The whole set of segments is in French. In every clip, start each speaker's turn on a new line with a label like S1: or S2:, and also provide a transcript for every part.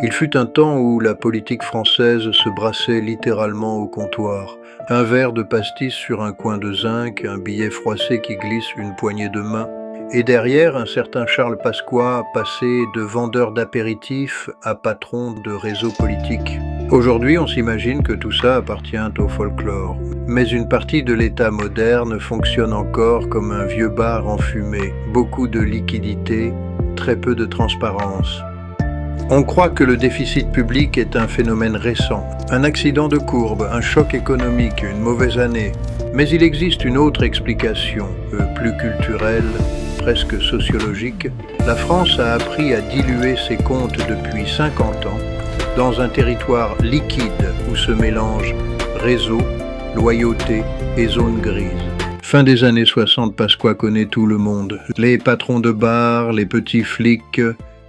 S1: Il fut un temps où la politique française se brassait littéralement au comptoir. Un verre de pastis sur un coin de zinc, un billet froissé qui glisse une poignée de main. Et derrière, un certain Charles Pasqua passé de vendeur d'apéritifs à patron de réseau politique. Aujourd'hui, on s'imagine que tout ça appartient au folklore. Mais une partie de l'État moderne fonctionne encore comme un vieux bar enfumé. Beaucoup de liquidité, très peu de transparence. On croit que le déficit public est un phénomène récent, un accident de courbe, un choc économique, une mauvaise année. Mais il existe une autre explication, plus culturelle, presque sociologique. La France a appris à diluer ses comptes depuis 50 ans dans un territoire liquide où se mélangent réseau, loyauté et zone grise. Fin des années 60, Pasqua connaît tout le monde. Les patrons de bar, les petits flics,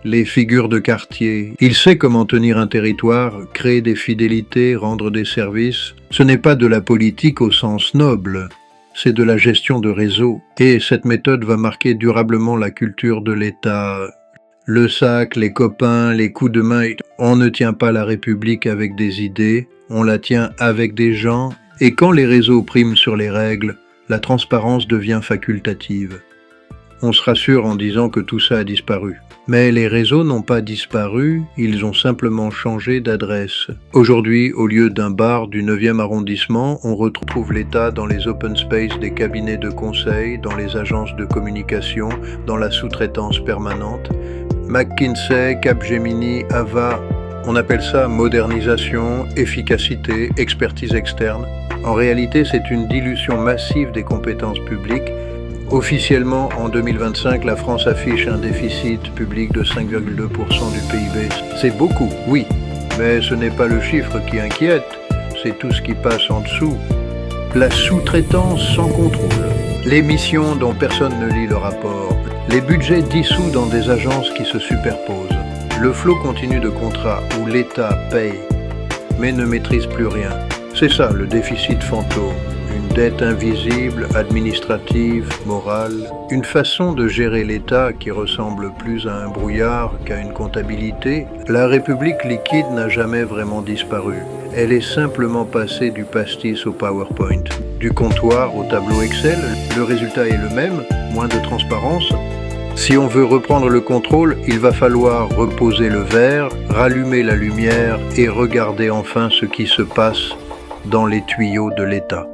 S1: les figures de quartier. Il sait comment tenir un territoire, créer des fidélités, rendre des services. Ce n'est pas de la politique au sens noble, c'est de la gestion de réseau. Et cette méthode va marquer durablement la culture de l'État. Le sac, les copains, les coups de main. On ne tient pas la République avec des idées, on la tient avec des gens. Et quand les réseaux priment sur les règles, la transparence devient facultative. On se rassure en disant que tout ça a disparu. Mais les réseaux n'ont pas disparu, ils ont simplement changé d'adresse. Aujourd'hui, au lieu d'un bar du 9e arrondissement, on retrouve l'État dans les open space des cabinets de conseil, dans les agences de communication, dans la sous-traitance permanente. McKinsey, Capgemini, Ava, on appelle ça modernisation, efficacité, expertise externe. En réalité, c'est une dilution massive des compétences publiques. Officiellement, en 2025, la France affiche un déficit public de 5,2% du PIB. C'est beaucoup, oui, mais ce n'est pas le chiffre qui inquiète, c'est tout ce qui passe en dessous. La sous-traitance sans contrôle, les missions dont personne ne lit le rapport, les budgets dissous dans des agences qui se superposent, le flot continu de contrats où l'État paye, mais ne maîtrise plus rien. C'est ça le déficit fantôme. Une dette invisible, administrative, morale, une façon de gérer l'État qui ressemble plus à un brouillard qu'à une comptabilité. La République liquide n'a jamais vraiment disparu. Elle est simplement passée du pastis au PowerPoint. Du comptoir au tableau Excel, le résultat est le même, moins de transparence. Si on veut reprendre le contrôle, il va falloir reposer le verre, rallumer la lumière et regarder enfin ce qui se passe dans les tuyaux de l'État.